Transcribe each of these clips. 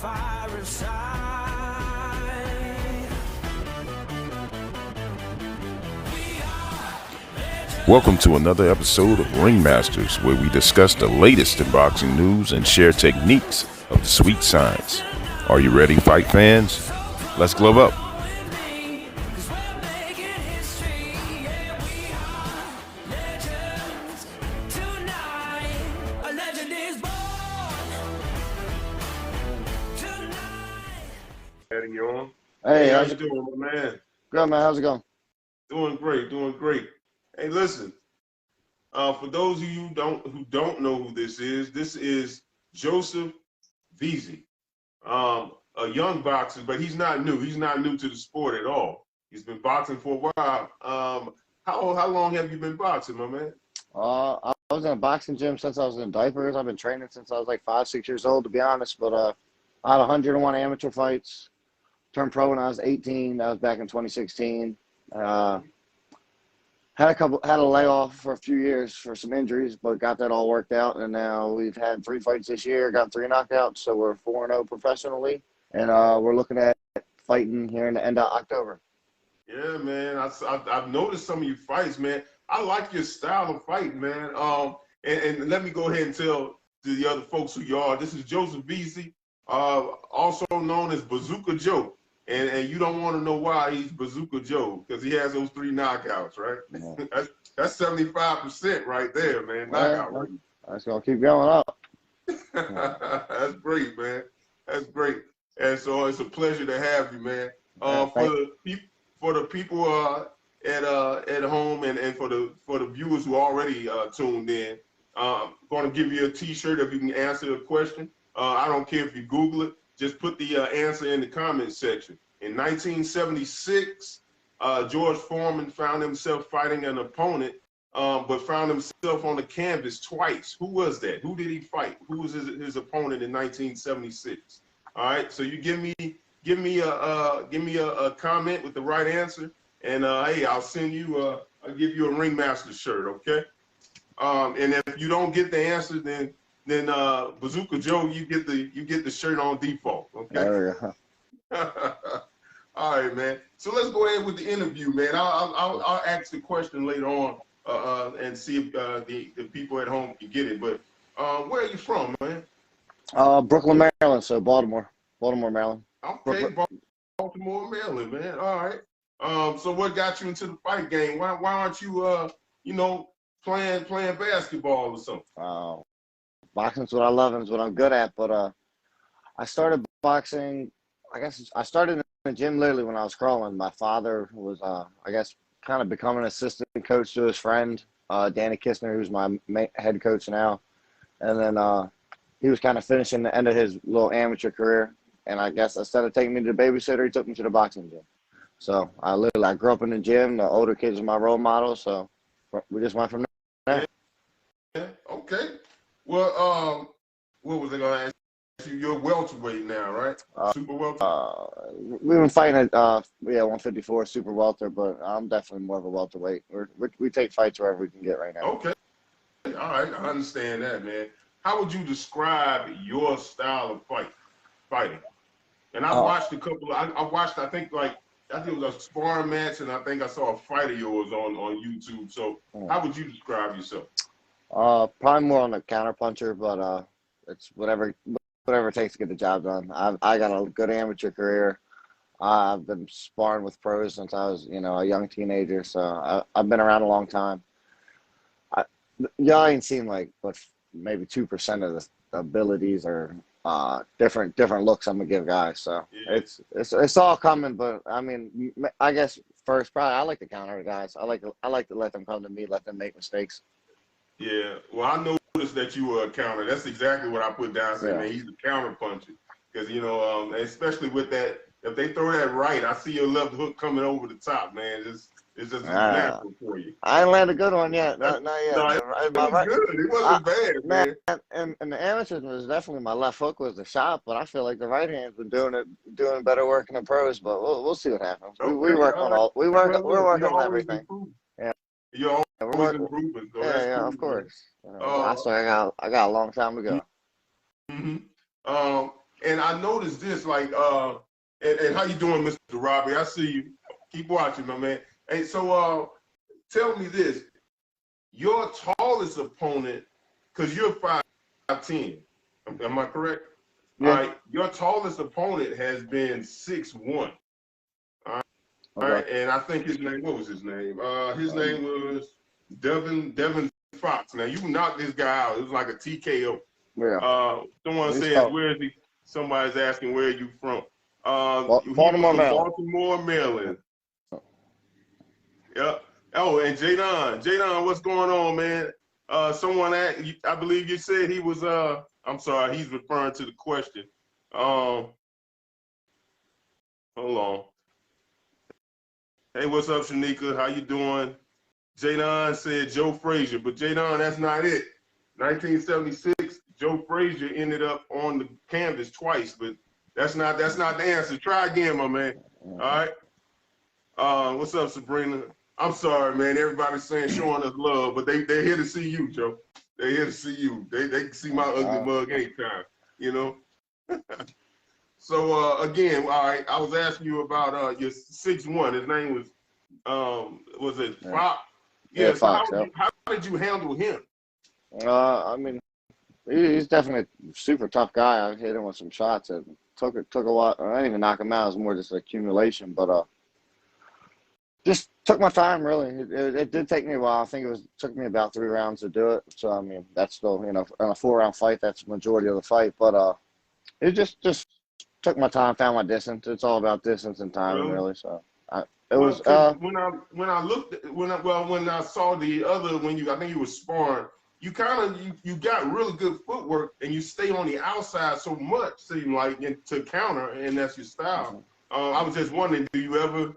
fire inside. Welcome to another episode of Ringmasters, where we discuss the latest in boxing news and share techniques of the sweet science. Are you ready, fight fans? Let's glove up. Adding you on. Hey, how how's you it doing, my man? going, man? How's it going? Doing great, doing great. Hey, listen. For those of you who don't know who this is Joseph Veazey, a young boxer, but he's not new. He's not new to the sport at all. He's been boxing for a while. How long have you been boxing, my man? I was in a boxing gym since I was in diapers. I've been training since I was like 5, 6 years old, to be honest. But I had 101 amateur fights. Turned pro when I was 18. That was back in 2016. Had a layoff for a few years for some injuries, but got that all worked out. And now we've had 3 fights this year, got 3 knockouts. So we're 4-0 professionally. And we're looking at fighting here in the end of October. Yeah, man. I've noticed some of your fights, man. I like your style of fighting, man. And let me go ahead and tell the other folks who you are. This is Joseph Veazey, also known as Bazooka Joe. And you don't want to know why he's Bazooka Joe, because he has those 3 knockouts, right? Yeah. That's 75% right there, man. Knockout rate. That's going to keep going up. That's great, man. That's great. And so it's a pleasure to have you, man. For the people at home and for the viewers who already tuned in, I'm going to give you a T-shirt if you can answer the question. I don't care if you Google it. Just put the answer in the comment section. In 1976, George Foreman found himself fighting an opponent, but found himself on the canvas twice. Who was that? Who did he fight? Who was his opponent in 1976? All right. So you give me a comment with the right answer, and hey, I'll send you I'll give you a Ringmaster shirt. Okay. And if you don't get the answer, then Bazooka Joe, you get the shirt on default. Okay. There we go. All right, man. So let's go ahead with the interview, man. I'll ask the question later on and see if the people at home can get it. But where are you from, man? Brooklyn, Maryland. So Baltimore, Maryland. Okay, Baltimore, Maryland, man. All right. So what got you into the fight game? Why aren't you playing basketball or something? Boxing's what I love and it's what I'm good at. But I started boxing. I guess I started in the gym literally when I was crawling. My father was, I guess, kind of becoming an assistant coach to his friend, Danny Kistner, who's my head coach now. And then he was kind of finishing the end of his little amateur career. And I guess instead of taking me to the babysitter, he took me to the boxing gym. So I grew up in the gym. The older kids are my role models. So we just went from there. Yeah. Okay. Well, what was I going to ask you? You're welterweight now, right? Super welter. We've been fighting at 154 super welter, but I'm definitely more of a welterweight. We take fights wherever we can get right now. Okay. All right. I understand that, man. How would you describe your style of fighting? And I watched a couple. I watched. I think it was a sparring match, and I think I saw a fight of yours on YouTube. So how would you describe yourself? Probably more on the counter puncher, but it's whatever it takes to get the job done. I got a good amateur career. I've been sparring with pros since I was, a young teenager. So I've been around a long time. I ain't seen maybe 2% of the abilities or different looks I'm gonna give guys. So yeah. it's all coming. But I mean, I guess first probably I like to counter guys. I like to let them come to me, let them make mistakes. Yeah, well, I noticed that you were a counter. That's exactly what I put down. Saying, man, he's a counter puncher. Because, especially with that, if they throw that right, I see your left hook coming over the top, man. It's just natural for you. I ain't landed a good one yet. Not yet. No, it was good. It wasn't bad, man. And the amateurs was definitely my left hook was the shot, but I feel like the right hand's been doing better work in the pros. But we'll see what happens. Okay, we work on all. We're working on everything. Improving. Yeah. You're always improving. So yeah, cool, of course. Man. I got a long time to go. Mm-hmm. and I noticed this, like, and how you doing, Mr. Robbie? I see you. Keep watching, my man. Hey, so tell me this: your tallest opponent, because you're 5'10", am I correct? Yeah. All right. Your tallest opponent has been 6'1". All right. Okay. All right. And I think his name. What was his name? His name was Devin Fox. Now you knocked this guy out. It was like a TKO. Yeah. Someone He's says, tough. "Where is he?" Somebody's asking, "Where are you from?" He was Baltimore, from Maryland. Baltimore, Maryland. Yep. Oh, and Jadon, what's going on, man? Someone I believe you said he was. I'm sorry, he's referring to the question. Hold on. Hey, what's up, Shanika? How you doing? Jadon said Joe Frazier, but Jadon, that's not it. 1976, Joe Frazier ended up on the canvas twice, but that's not the answer. Try again, my man. All right. What's up, Sabrina? I'm sorry, man. Everybody's saying showing us love, but they're here to see you, Joe. They're here to see you. They can see my ugly mug anytime, you know. So again, all right. I was asking you about your 6'1". His name was it Fox? Yeah, So Fox. how did you handle him? I mean, he's definitely a super tough guy. I hit him with some shots. It took a while. I didn't even knock him out. It was more just accumulation, but just took my time. Really, it did take me a while. I think took me about 3 rounds to do it. So I mean, that's still, in a 4-round fight, that's the majority of the fight. But it just took my time, found my distance. It's all about distance and timing, really. So when I saw the other, I think you were sparring, you got really good footwork and you stay on the outside so much, seem like, to counter, and that's your style. I was just wondering, do you ever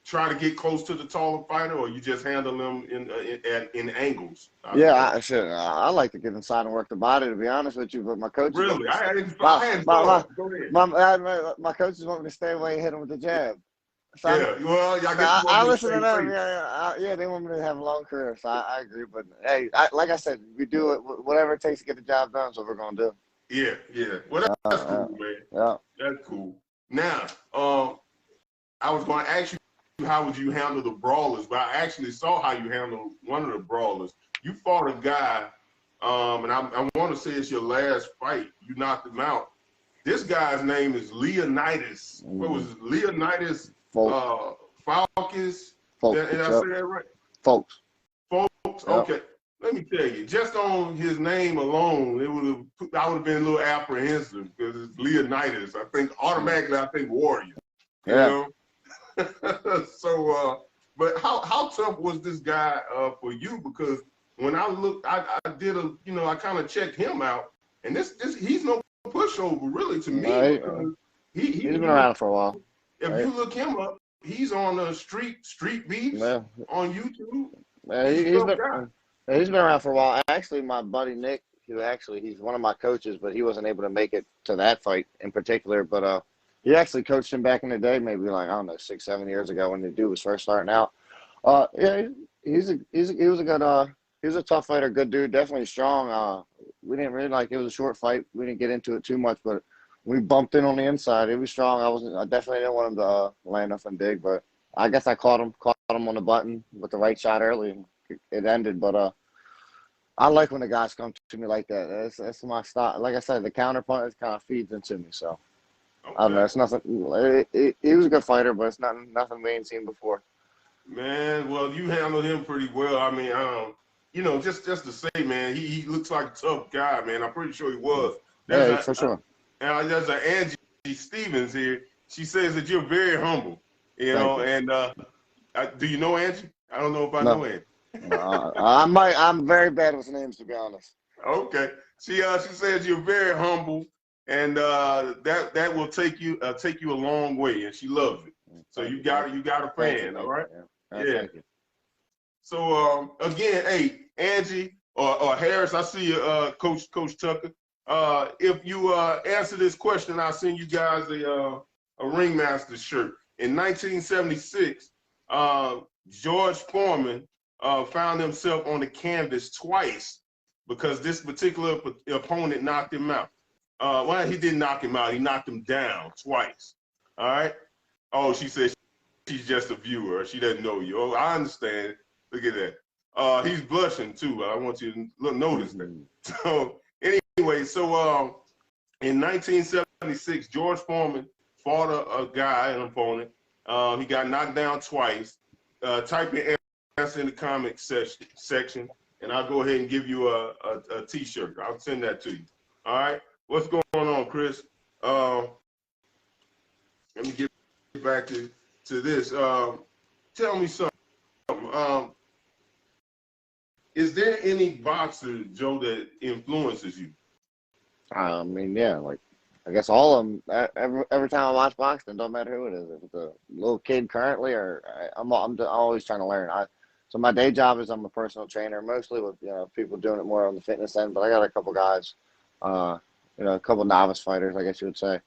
try to get close to the taller fighter, or you just handle them in angles? I like to get inside and work the body, to be honest with you. But my coaches really, my coaches want me to stay away and hit them with the jab. So I listen to them. Yeah, they want me to have a long career. So I agree. But hey, like I said, we do it whatever it takes to get the job done. So we're gonna do. Yeah. Well, that's cool, man. Yeah, that's cool. Now, I was going to ask you, how would you handle the brawlers? But I actually saw how you handled one of the brawlers. You fought a guy, and I want to say it's your last fight. You knocked him out. This guy's name is Leonidas. What was it? Leonidas Falkis? Did I say that right? Folks. Yep. Okay. let me tell you, just on his name alone, I would have been a little apprehensive because it's Leonidas. I think automatically, I think warrior. You know? So, but how tough was this guy for you? Because when I looked, I did a, I kind of checked him out, and he's no pushover really to me. Because he's been around for a while. If you look him up, he's on the street beefs on YouTube. He's been around for a while. Actually, my buddy Nick, he's one of my coaches, but he wasn't able to make it to that fight in particular. But he actually coached him back in the day, maybe like, I don't know, 6-7 years ago when the dude was first starting out. He was a tough fighter, good dude, definitely strong. We didn't really it was a short fight. We didn't get into it too much, but we bumped in on the inside. He was strong. I definitely didn't want him to land nothing big, but I guess I caught him on the button with the right shot early, and it ended. But I like when the guys come to me like that. That's my style. Like I said, the counterpunch kind of feeds into me. So I don't know. It's nothing. He was a good fighter, but it's nothing we ain't seen before. Man, well, you handled him pretty well. I mean, just to say, man, he looks like a tough guy, man. I'm pretty sure he was. For sure. And there's an Angie Stevens here. She says that you're very humble, and do you know Angie? I don't know if I know Angie. I'm very bad with names, to be honest. Okay. She says you're very humble, and that will take you a long way, and she loves it. So you got a fan, all right? Yeah. So again, hey, Angie or Harris, I see you, Coach Tucker. If you answer this question, I'll send you guys a Ringmaster shirt. In 1976, George Foreman found himself on the canvas twice because this particular opponent knocked him out. Well, he didn't knock him out. He knocked him down twice. All right. Oh, she said she's just a viewer. She doesn't know you. Oh, I understand. Look at that. He's blushing too. I want you to notice that. So anyway, so in 1976, George Foreman fought a guy, an opponent. He got knocked down twice. Type your answer in the comment section, and I'll go ahead and give you a T-shirt. I'll send that to you. All right. What's going on, Chris? Let me get back to this. Tell me something. Is there any boxer, Joe, that influences you? I mean, yeah, like I guess all of them. Every time I watch boxing, don't matter who it is. If it's a little kid currently, or I'm always trying to learn. So my day job is I'm a personal trainer, mostly with people doing it more on the fitness end. But I got a couple guys, a couple novice fighters, I guess you would say,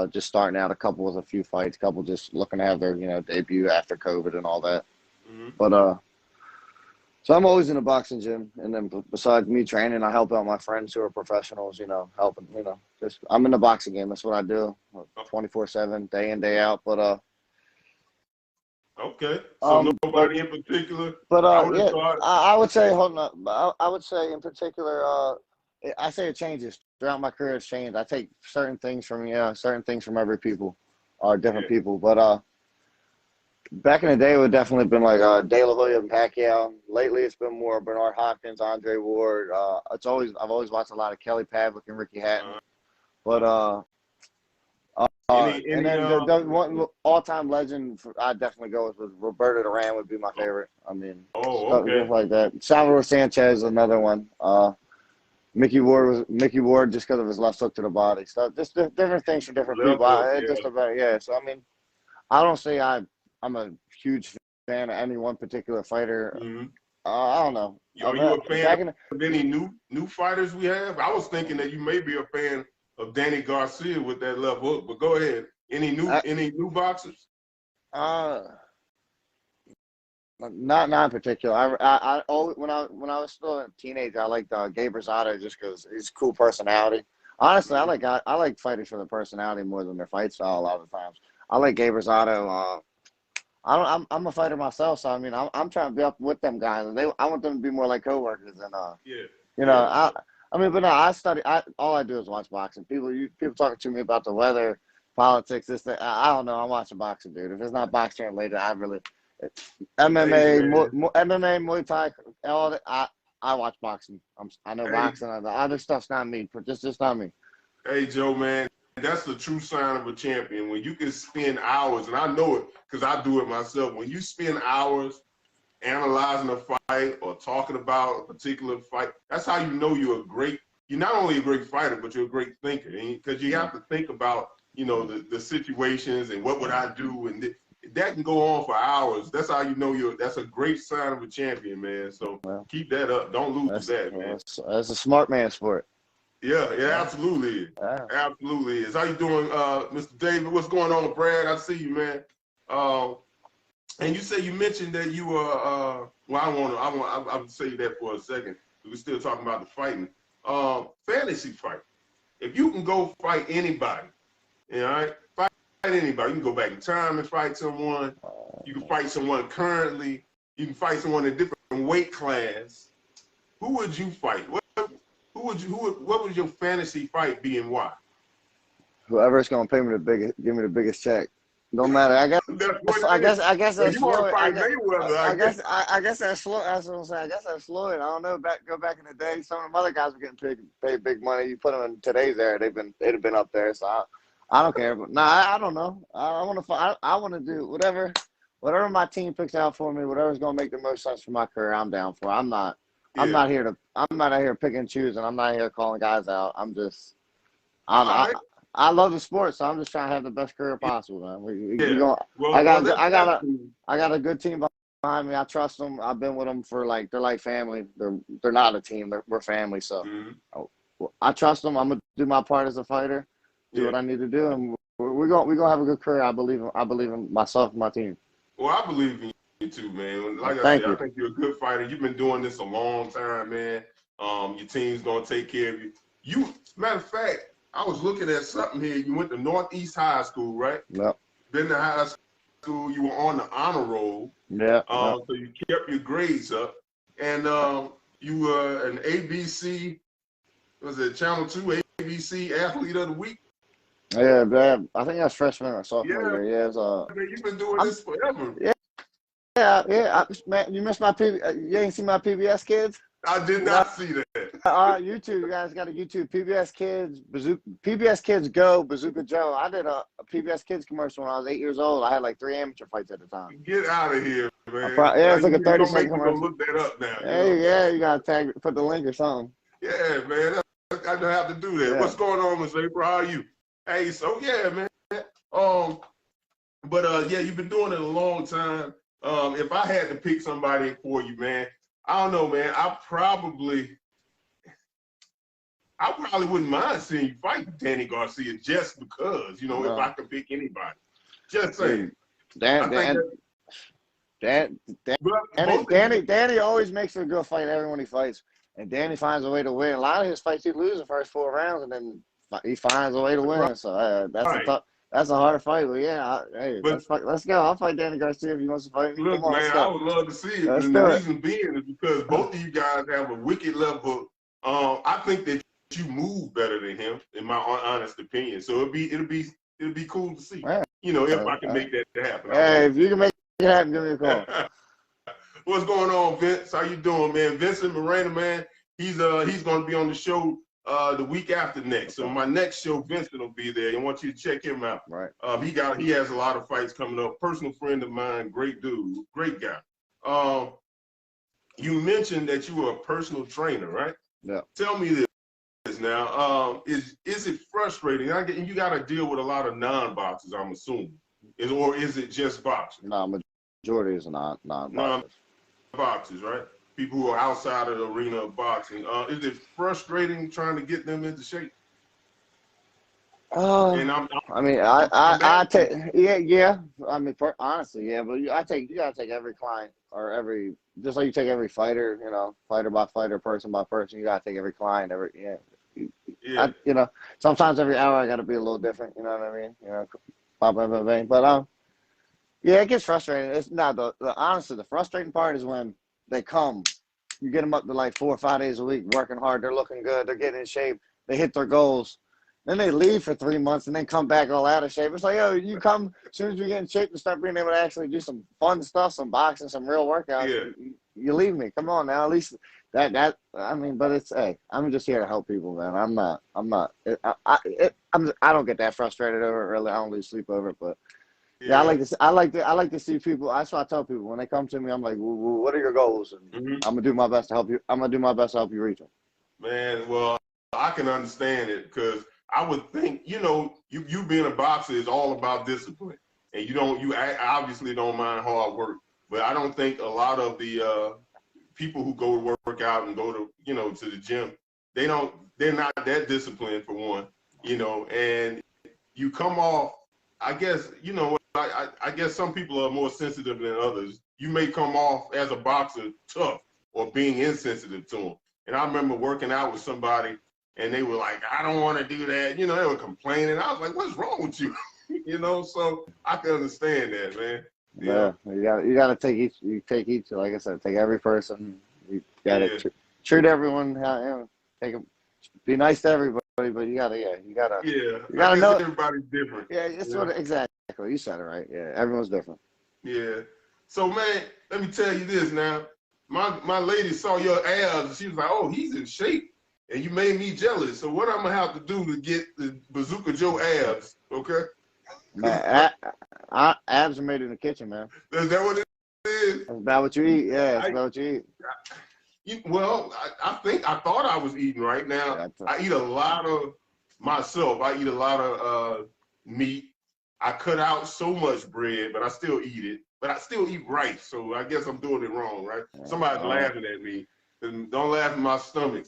just starting out. A couple with a few fights, a couple just looking to have their debut after COVID and all that. Mm-hmm. But so I'm always in a boxing gym, and then besides me training, I help out my friends who are professionals. Helping. Just I'm in the boxing game. That's what I do, 24/7, day in, day out. But okay. So nobody in particular. But I would say I would say in particular, I say it changes throughout my career. It's changed. I take certain things from every people, or different people. But back in the day, it would definitely been like De La Hoya and Pacquiao. Lately, it's been more Bernard Hopkins, Andre Ward. I've always watched a lot of Kelly Pavlik and Ricky Hatton. But and then the one all-time legend I definitely go with Roberto Duran would be my favorite. I mean, stuff like that. Salvador Sanchez is another one. Mickey Ward just because of his left hook to the body. So just different things for different people. So I mean, I don't say I'm a huge fan of any one particular fighter. Mm-hmm. I don't know. Are you a fan of any new fighters we have? I was thinking that you may be a fan of Danny Garcia with that left hook, but go ahead. Any new boxers? Not in particular. I when I was still a teenager, I liked Gabe Rosado just because he's a cool personality. Honestly, I like fighters for the personality more than their fight style a lot of the times. I like Gabe Rosado. I'm a fighter myself, so I mean, I'm trying to be up with them guys, and I want them to be more like coworkers. And I mean, but no, all I do is watch boxing. People talking to me about the weather, politics, this, that. I don't know. I'm watching boxing, dude. If it's not boxing related, MMA, Muay Thai, all that. I watch boxing. I know boxing. The other stuff's not me. Just not me. Hey, Joe, man. That's the true sign of a champion. When you can spend hours, and I know it because I do it myself, when you spend hours analyzing a fight or talking about a particular fight, that's how you know you're not only a great fighter, but you're a great thinker. Because you have to think about, the situations and what would I do, and that can go on for hours. That's how you know that's a great sign of a champion, man. So keep that up. Don't lose that, man. That's a smart man sport. Yeah, it absolutely is. Absolutely is. How you doing, Mr. David? What's going on, Brad? I see you, man. And you mentioned that you were I'll say that for a second. We're still talking about the fighting. Fantasy fight. If you can go fight anybody, fight anybody. You can go back in time and fight someone. You can fight someone currently. You can fight someone in a different weight class. Who would you fight? What would your fantasy fight be and why? Whoever's gonna give me the biggest check. Don't matter. I guess that's Floyd. I guess that's Floyd. That's what I'm saying. I guess that's Floyd. I don't know. Go back in the day, some of them other guys were getting paid big money. You put them in today's era, they'd have been up there. So I don't care. But I don't know. I want to fight. I want to do whatever my team picks out for me. Whatever's gonna make the most sense for my career, I'm down for. I'm not out here pick and choose, and I'm not here calling guys out. I love the sport, so I'm just trying to have the best career possible, man. I got a good team behind me. I trust them. I've been with them for they're like family. They're not a team. We're family. So I trust them. I'm gonna do my part as a fighter, do what I need to do, and we're gonna have a good career. I believe in myself and my team. Well, I believe in you too, man. Like I said, I think you're a good fighter. You've been doing this a long time, man. Your team's gonna take care of you. Matter of fact, I was looking at something here. You went to Northeast High School, right? Yep. Been to high school. You were on the honor roll. Yeah. So you kept your grades up, and you were an ABC. Was it Channel 2 ABC Athlete of the Week? Yeah, man. I think that's freshman or sophomore year. Yeah, You've been doing this forever. Yeah. Man, you missed my you ain't seen my PBS Kids? I did not see that. YouTube, you guys got a YouTube. PBS Kids, PBS Kids Go, Bazooka Joe. I did a PBS Kids commercial when I was 8 years old. I had like 3 amateur fights at the time. Get out of here, man. It's like a 30-second commercial. Go look that up now. Hey, you gotta put the link or something. Yeah, man. I don't have to do that. Yeah. What's going on, Miss April? How are you? Hey, so yeah, man. Yeah, you've been doing it a long time. If I had to pick somebody for you, man, I don't know, man. I probably wouldn't mind seeing you fight Danny Garcia just because, if I could pick anybody. Just saying. Danny always makes it a good fight everyone he fights. And Danny finds a way to win. A lot of his fights he loses the first 4 rounds, and then he finds a way to win. So that's a hard fight. But yeah, let's go. I'll fight Danny Garcia if he wants to fight me. Look, man, I would love to see it. And the reason being is because both of you guys have a wicked level. I think that you move better than him, in my honest opinion. So it'll be cool to see. Right. If I can make that happen. Hey, if you can make it happen, give me a call. What's going on, Vince? How you doing, man? Vincent Moreno, man. He's going to be on the show the week after next. So my next show, Vincent will be there. I want you to check him out. Right. He has a lot of fights coming up. Personal friend of mine, great dude, great guy. You mentioned that you were a personal trainer, right? Yeah. Tell me this now. Is it frustrating? You got to deal with a lot of non-boxers, I'm assuming. Or is it just boxing? No, majority is non-boxers. Boxers, right? People who are outside of the arena of boxing. Is it frustrating trying to get them into shape? I take yeah. I mean, honestly, yeah. But you gotta take every client or just like you take every fighter, fighter by fighter, person by person. You gotta take every client, sometimes every hour I gotta be a little different. You know what I mean? But yeah, it gets frustrating. It's not honestly the frustrating part is when they come, you get them up to like 4 or 5 days a week, working hard. They're looking good. They're getting in shape. They hit their goals. Then they leave for 3 months and then come back all out of shape. It's like, you come as soon as you get in shape and start being able to actually do some fun stuff, some boxing, some real workouts. Yeah. You leave me. Come on now. At least but it's, hey, I'm just here to help people, man. I don't get that frustrated over it, really. I don't lose sleep over it, but yeah, I like to see people. That's why I tell people when they come to me, I'm like, well, what are your goals? And I'm gonna do my best to help you. I'm gonna do my best to help you reach them. Man, well, I can understand it because I would think, you being a boxer is all about discipline, and you obviously don't mind hard work. But I don't think a lot of the people who go to work out and go to to the gym, they're not that disciplined for one, and you come off. I guess I guess some people are more sensitive than others. You may come off as a boxer tough or being insensitive to them. And I remember working out with somebody and they were like, I don't want to do that. They were complaining. I was like, what's wrong with you? So I can understand that, man. Yeah, you gotta take each, like I said, take every person. You gotta treat everyone, be nice to everybody, but you gotta know everybody's different. Yeah, it's exactly. You said it right. Yeah, everyone's different. Yeah. So man, let me tell you this now. My lady saw your abs and she was like, oh, he's in shape. And you made me jealous. So what I'm gonna have to do to get the Bazooka Joe abs, okay? Man, abs are made in the kitchen, man. Is that what it is? It's about what you eat. Yeah, it's about what you eat. I thought I was eating right now. I eat a lot of myself. I eat a lot of meat. I cut out so much bread, but I still eat it. But I still eat rice, so I guess I'm doing it wrong, right? Somebody's laughing at me. And don't laugh at my stomach.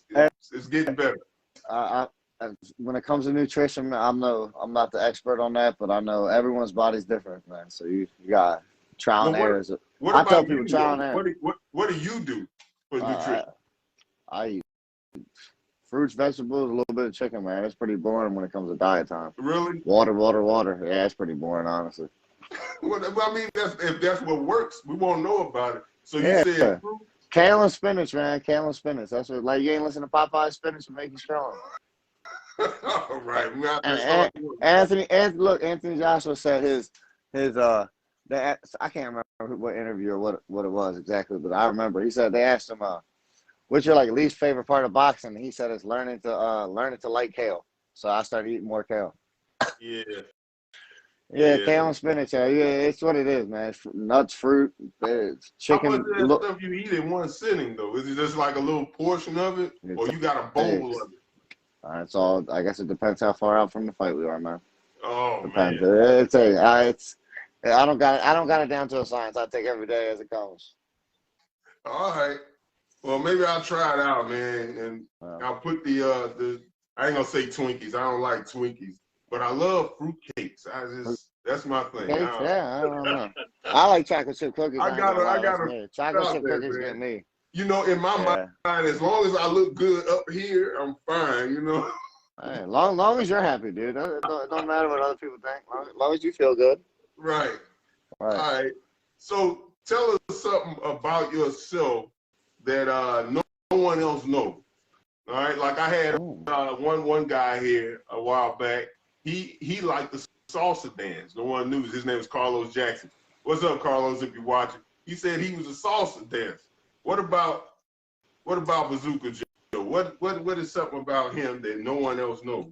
It's getting better. When it comes to nutrition, I'm not the expert on that, but I know everyone's body's different, man. So you got trial and error. I tell people trial and error. What do you do for nutrition? I eat Fruits, vegetables, a little bit of chicken, man. It's pretty boring when it comes to diet time. Really? Water, water, water. Yeah, it's pretty boring, honestly. Well, I mean, if that's what works, we won't know about it. So you Yeah. said fruit? Kale and spinach, man. Kale and spinach. That's what, like, you ain't listen to Popeye spinach to make you strong. All right. Anthony Joshua said I can't remember what interview or what it was exactly, but I remember he said they asked him, what's your like least favorite part of boxing? And he said it's learning to like kale. So I started eating more kale. Yeah. Yeah, kale and spinach. Yeah, it's what it is, man. It's nuts, fruit, it's chicken. How much of that stuff you eat in one sitting, though? Is it just like a little portion of it, or you got a bowl of it? It's all. I guess it depends how far out from the fight we are, man. Oh Depends. man, I don't got it down to a science. I take every day as it comes. all right. Well, maybe I'll try it out, man, and I'll put the I ain't gonna say Twinkies. I don't like Twinkies, but I love fruit cakes. That's my thing. Cakes, I don't know. I like chocolate chip cookies. I gotta chocolate chip cookies get me. You know, in my mind, as long as I look good up here, I'm fine. You know. Hey, long as you're happy, dude. It don't matter what other people think. Long as you feel good. Right. All right. So tell us something about yourself that no one else knows. All right. Like I had one guy here a while back. He liked the salsa dance. No one knew. His name was Carlos Jackson. What's up, Carlos? If you're watching, he said he was a salsa dancer. What about Bazooka Joe? What is something about him that no one else knows?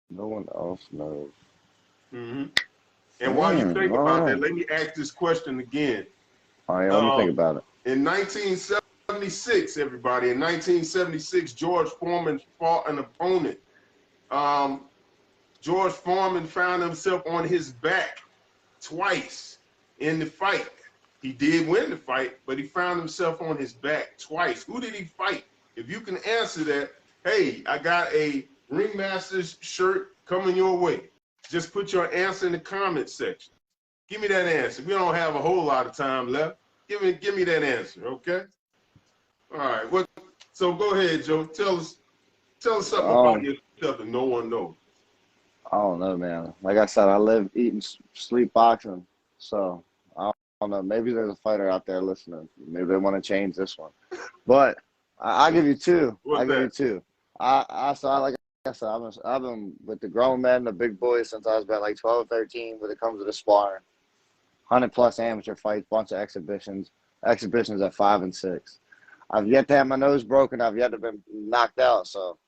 No one else knows. Mm-hmm. And while you think about that, let me ask this question again. All right, let me think about it. In 1976, everybody, in 1976, George Foreman fought an opponent. George Foreman found himself on his back twice in the fight. He did win the fight, but he found himself on his back twice. Who did he fight? If you can answer that, hey, I got a Ringmasters shirt coming your way. Just put your answer in the comment section. Give me that answer. We don't have a whole lot of time left. Give me that answer, okay? All right. So go ahead, Joe. Tell us something about yourself that no one knows. I don't know, man. Like I said, I live, eat, and sleep boxing. So I don't know. Maybe there's a fighter out there listening. Maybe they want to change this one. But I'll give you two. I'll give you two. Like I said, I've been with the grown men, the big boys, since I was about like 12, 13 when it comes to the sparring. 100+ amateur fights, bunch of exhibitions at 5 and 6. I've yet to have my nose broken. I've yet to been knocked out. So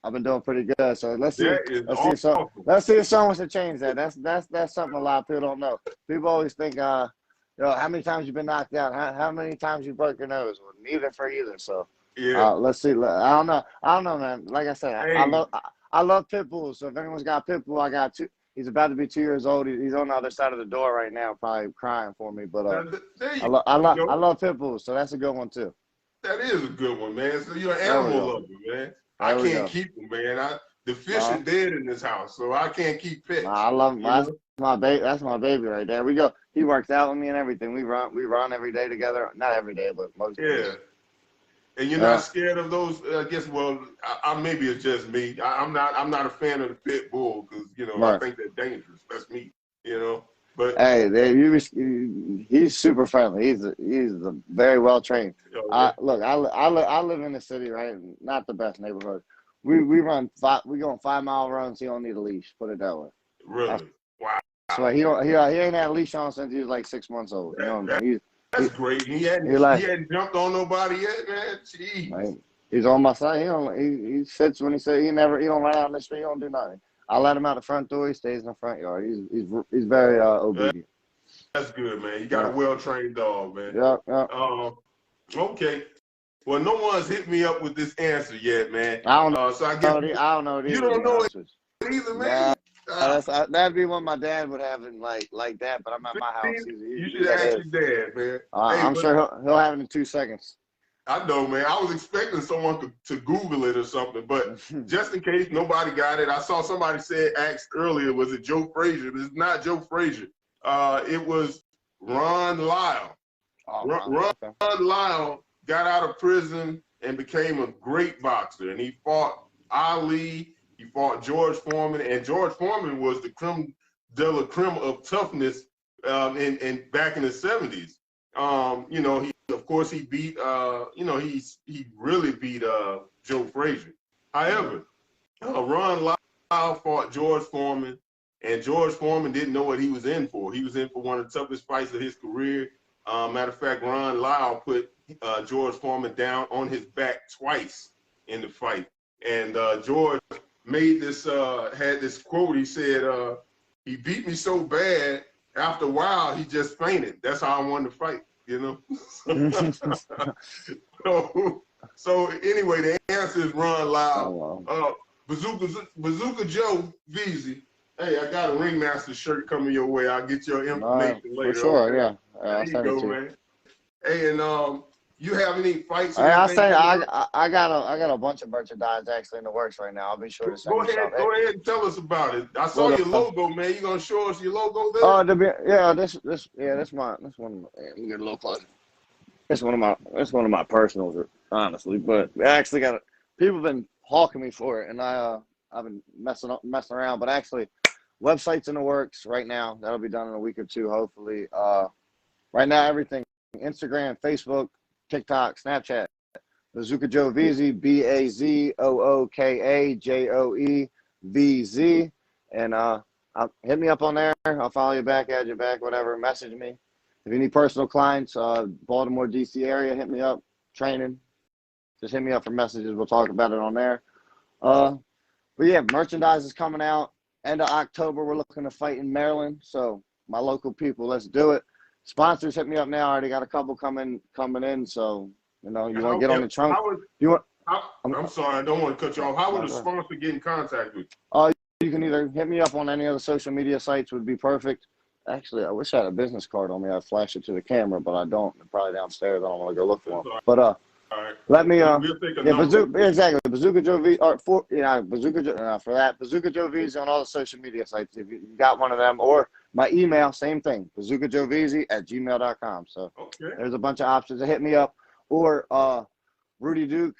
I've been doing pretty good. So let's see if someone wants to change that. That's something a lot of people don't know. People always think, how many times you've been knocked out? How many times you broke your nose? Well, neither for either. So let's see. I don't know, man. Like I said, I love pit bulls. So if anyone's got a pit bull, I got two. He's about to be 2 years old. He's on the other side of the door right now, probably crying for me. But I love pit bulls, so that's a good one too. That is a good one, man. So you're an animal lover, man. I can't keep them, man. The fish are dead in this house, so I can't keep pets. I love them. That's my baby. That's my baby right there. We go. He works out with me and everything. We run every day together. Not every day, but most days. And you're not scared of those? I guess. Well, maybe it's just me. I'm not a fan of the pit bull because I think they're dangerous. That's me. But hey, he's super friendly. He's very well trained. I live in the city, right? Not the best neighborhood. We going 5-mile runs. He don't need a leash. Put it that way. Really? Wow. So he ain't had a leash on since he was like 6 months old. That's great. He hadn't jumped on nobody yet, man. Jeez. Right. He's on my side. He sits when he says he don't run out in the street. He don't do nothing. I let him out the front door. He stays in the front yard. He's very obedient. That's good, man. You got a well-trained dog, man. Yeah. Okay. Well, no one's hit me up with this answer yet, man. I don't know. So I guess I don't know. You don't know it either, man. That'd be one my dad would have it like that, but I'm at my house. You should ask your dad, man. I'm sure he'll have it in 2 seconds. I know, man. I was expecting someone to Google it or something, but just in case nobody got it, I saw somebody asked earlier, was it Joe Frazier? It's not Joe Frazier. It was Ron Lyle. Ron Lyle got out of prison and became a great boxer. And he fought Ali, he fought George Foreman, and George Foreman was the creme de la creme of toughness in back in the 70s. You know, he beat he really beat Joe Frazier. However, Ron Lyle fought George Foreman, and George Foreman didn't know what he was in for. He was in for one of the toughest fights of his career. Matter of fact, Ron Lyle put George Foreman down on his back twice in the fight. And George made this, had this quote. He said, he beat me so bad, after a while, he just fainted. That's how I won the fight, you know? So anyway, the answer is Ron Lyle. Oh, wow. Bazooka Joe Veazey. Hey, I got a Ringmaster shirt coming your way. I'll get your information later. For sure, okay? yeah. There you go, man. Hey, and you have any fights? I got a bunch of merchandise actually in the works right now. I'll be sure to send you some. Go ahead and tell us about it. I saw your logo, man. You gonna show us your logo there? Oh, this one. Let me get a little closer. It's one of my personals, honestly. But I actually got it. People have been hawking me for it, and I've been messing around. But actually, website's in the works right now. That'll be done in a week or two, hopefully. Right now, everything: Instagram, Facebook, TikTok, Snapchat. Bazooka Joe Veazey, BAZOOKAJOEVZ, and hit me up on there. I'll follow you back, add you back, whatever. Message me. If you need personal clients, Baltimore, DC area, hit me up. Training, just hit me up for messages. We'll talk about it on there. But yeah, merchandise is coming out. End of October, we're looking to fight in Maryland. So my local people, let's do it. Sponsors, hit me up now. I already got a couple coming in. So you know, you want to get on the trunk. I'm sorry, I don't want to cut you off. How would a sponsor get in contact with you? You can either hit me up on any of the social media sites. Would be perfect. Actually, I wish I had a business card on me. I'd flash it to the camera, but I don't. They're probably downstairs. I don't want to go look for them. But all right. Let me Bazooka, exactly. Bazooka Joe V for that. Bazooka Joe Veazey on all the social media sites. If you got one of them, or my email, same thing. BazookaJoeVeazey@gmail.com. So there's a bunch of options to hit me up. Or Rudy Duke,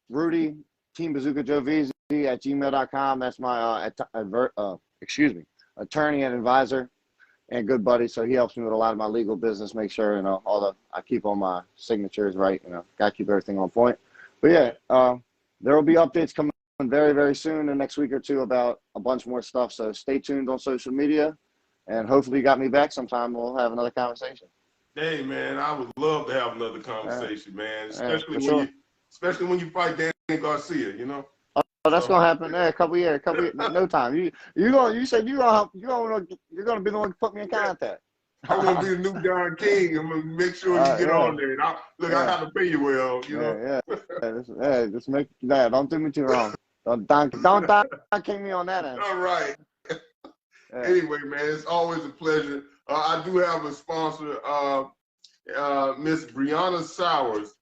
Rudy Team Bazooka Joe Veazey @gmail.com. That's my attorney and advisor and good buddy. So he helps me with a lot of my legal business. Make sure I keep all my signatures right. Gotta keep everything on point. But yeah, there will be updates coming very, very soon, the next week or two, about a bunch more stuff. So stay tuned on social media, and hopefully you got me back sometime. We'll have another conversation. Hey man, I would love to have another conversation, man. Especially when you fight Danny Garcia, you know. Oh, that's gonna happen there. A couple years, no time. You said you're gonna be the one to put me in contact. I'm gonna be the new Don King. I'm gonna make sure you get on there. And I have to pay you well, you know. Just make that. Don't do me too wrong. Don't king me on that end. All right. Anyway, man, it's always a pleasure. I do have a sponsor, Miss Brianna Sowers.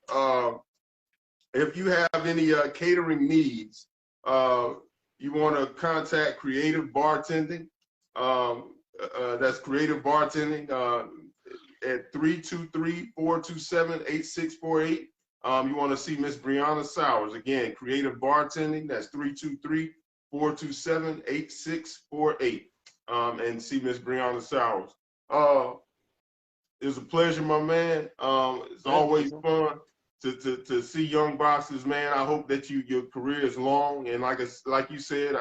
If you have any catering needs, you want to contact Creative Bartending. That's Creative Bartending at 323-427-8648. You want to see Miss Brianna Sowers. Again, Creative Bartending. That's 323-427-8648. And see Miss Brianna Sowers. It was a pleasure, my man. It's always fun to see young boxers, man. I hope that your career is long, and like you said,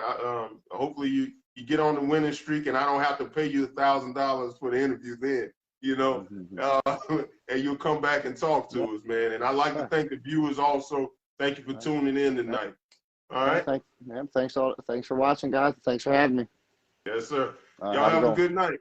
hopefully you get on the winning streak, and I don't have to pay you $1,000 for the interview then, you know, and you'll come back and talk to us, man. And I'd like to thank the viewers also. Thank you for tuning in tonight. All right. Thanks for watching, guys. Thanks for having me. Yes, sir. Y'all have a good night.